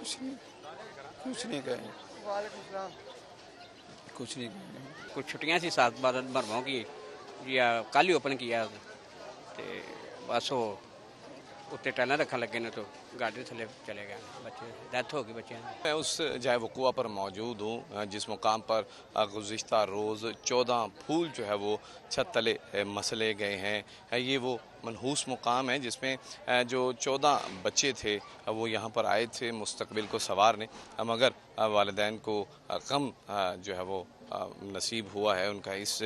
कुछ नहीं कहें। वालेकुम कुछ नहीं कहें। कुछ छुट्टियां सी सात बार भरवाओं की या कल ही ओपन किया ते बस वो उत्ते टाइल रखने लगे ने तो गाड़ी थले चले गए बच्चे डेथ हो गई बच्चे। मैं उस जगह वक़ुआ पर मौजूद हूँ जिस मुकाम पर गुज़िश्ता रोज़ 14 फूल जो है वो छत तले मसले गए हैं। ये वो मनहूस मुकाम है जिसमें जो 14 बच्चे थे वो यहाँ पर आए थे मुस्तकबिल को संवारने, मगर वालिदैन को गम जो है वो नसीब हुआ है उनका इस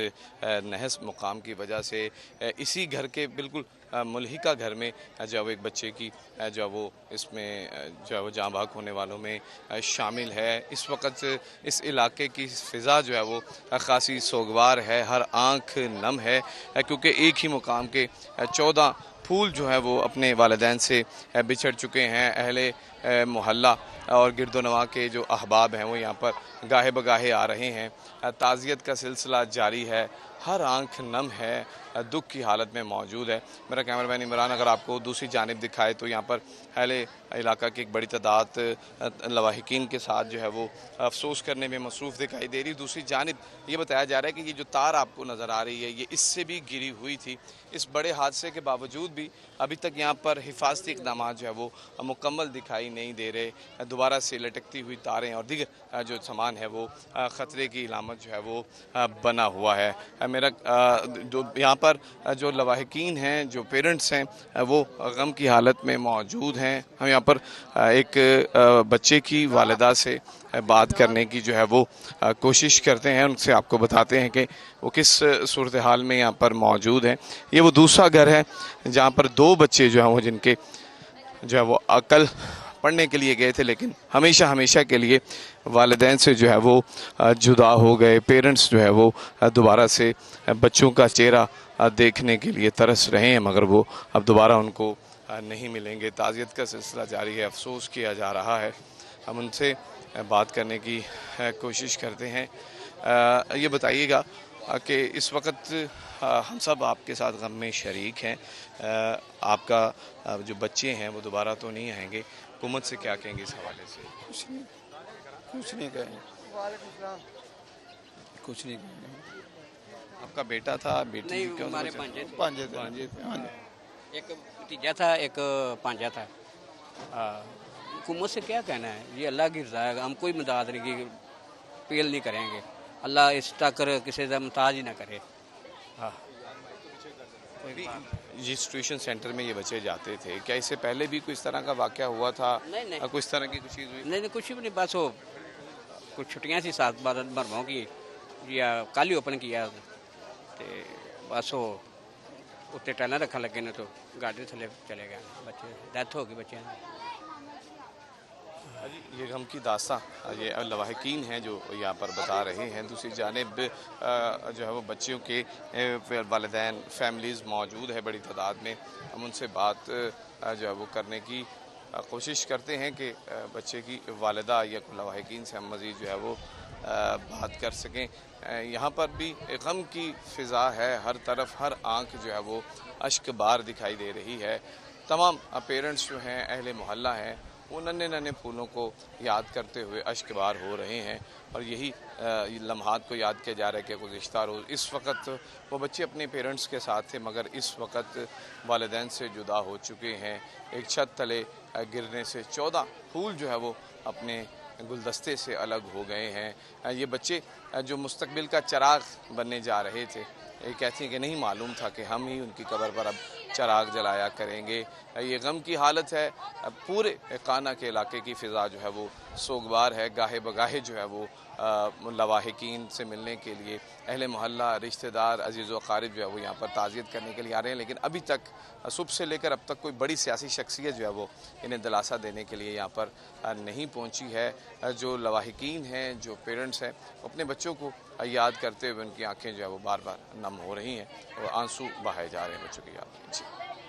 नहस मुकाम की वजह से। इसी घर के बिल्कुल मुल्हिका घर में जो एक बच्चे की जो वो इसमें जो है वो जाँ बहक होने वालों में शामिल है। इस वक्त इस इलाके की फ़िज़ा जो है वो ख़ासी सोगवार है, हर आँख नम है, क्योंकि एक ही मुकाम के 14 फूल जो है वो अपने वालिदैन से बिछड़ चुके हैं। अहले मोहल्ला और गिरदोनवा के जो अहबाब हैं वो यहाँ पर गाहे बगाहे आ रहे हैं। ताज़ियत का सिलसिला जारी है, हर आंख नम है, दुख की हालत में मौजूद है। मेरा कैमरामैन इमरान अगर आपको दूसरी जानिब दिखाए तो यहाँ पर अहले इलाका की एक बड़ी तादाद लवाहिकीन के साथ जो है वो अफसोस करने में मसरूफ़ दिखाई दे रही। दूसरी जानिब ये बताया जा रहा है कि ये जो तार आपको नज़र आ रही है ये इससे भी गिरी हुई थी। इस बड़े हादसे के बावजूद भी अभी तक यहाँ पर हिफाजती इक़दाम जो है वो मुकम्मल दिखाई नहीं दे रहे। दोबारा से लटकती हुई तारें और दीगर जो सामान है वो ख़तरे की इलामत जो है वो बना हुआ है। मेरा जो यहाँ पर जो लवाहिकीन हैं, जो पेरेंट्स हैं, वो गम की हालत में मौजूद हैं। हम यहाँ पर एक बच्चे की वालिदा से बात करने की जो है वो कोशिश करते हैं, उनसे आपको बताते हैं कि वो किस सूरत हाल में यहाँ पर मौजूद हैं। ये वो दूसरा घर है जहाँ पर 2 बच्चे जो हैं वो जिनके जो है वो अकल पढ़ने के लिए गए थे, लेकिन हमेशा के लिए वालिदैन से जो है वो जुदा हो गए। पेरेंट्स जो है वो दोबारा से बच्चों का चेहरा देखने के लिए तरस रहे हैं, मगर वो अब दोबारा उनको नहीं मिलेंगे। ताज़ियत का सिलसिला जारी है, अफसोस किया जा रहा है। हम उनसे बात करने की कोशिश करते हैं। ये बताइएगा कि इस वक्त हम सब आपके साथ गम में शरीक हैं। आपका जो बच्चे हैं वो दोबारा तो नहीं आएंगे, हुकूमत से क्या कहेंगे इस हवाले से? कुछ नहीं कहें। कुछ नहीं कहें। आपका बेटा था, बेटी? नहीं, क्यों? हमारे पांजे थे। एक भतीजा था, एक पांजा था। हुकूमत से क्या कहना है, ये अल्लाह की रज़ा है। हम कोई मदद नहीं की अपील नहीं करेंगे, अल्लाह इस तक किसी का मुताज ही ना करे। हाँ, जिस ट्यूशन सेंटर में ये बच्चे जाते थे, क्या इससे पहले भी कोई इस तरह का वाक़या हुआ था? नहीं कुछ इस तरह की कुछ चीज़ हुई? नहीं, कुछ भी नहीं, बस वो कुछ छुट्टियां सी सात बार भरवाओं की या कल ही ओपन किया ते बस वो उत्ते टाइल रखने लगे ने तो गाड़ी थले चले गए बच्चे, डेथ हो गई बच्चे। ये गम की दास्तां ये लवाहिकीन हैं जो यहाँ पर बता रहे हैं। दूसरी जानिब जो है वो बच्चियों के वालिदैन फैमिलीज़ मौजूद है बड़ी तादाद में। हम उनसे बात जो है वो करने की कोशिश करते हैं कि बच्चे की वालिदा या लवाहिकीन से हम मज़ीद जो है वो बात कर सकें। यहाँ पर भी गम की फ़िज़ा है, हर तरफ हर आँख जो है वो अश्क बार दिखाई दे रही है। तमाम पेरेंट्स जो हैं, अहले मोहल्ला हैं, वो नन्हे फूलों को याद करते हुए अश्क बार हो रहे हैं और यही लम्हात को याद किया जा रहा है कि गुज़िश्ता रोज़ इस वक्त वो बच्चे अपने पेरेंट्स के साथ थे, मगर इस वक्त वालिदैन से जुदा हो चुके हैं। एक छत तले गिरने से 14 फूल जो है वो अपने गुलदस्ते से अलग हो गए हैं। ये बच्चे जो मुस्तकबिल का चिराग बनने जा रहे थे, ये कहती हैं कि नहीं मालूम था कि हम ही उनकी कब्र पर अब चिराग जलाया करेंगे। ये गम की हालत है। पूरे काना के इलाके की फ़िज़ा जो है वो सोगवार है। गाहे बगाहे जो है वो लवाहिकीन से मिलने के लिए अहले मोहल्ला, रिश्तेदार, अजीज़ व अक़ारिब जो है वो यहाँ पर ताज़ियत करने के लिए आ रहे हैं, लेकिन अभी तक सुबह से लेकर अब तक कोई बड़ी सियासी शख्सियत जो है वो इन्हें दिलासा देने के लिए यहाँ पर नहीं पहुँची है। जो लवाहिकीन हैं, जो पेरेंट्स हैं, अपने बच्चों को याद करते हुए उनकी आँखें जो है वो बार बार नम हो रही हैं और आंसू बहाए जा रहे हैं बच्चों की याद में। जी।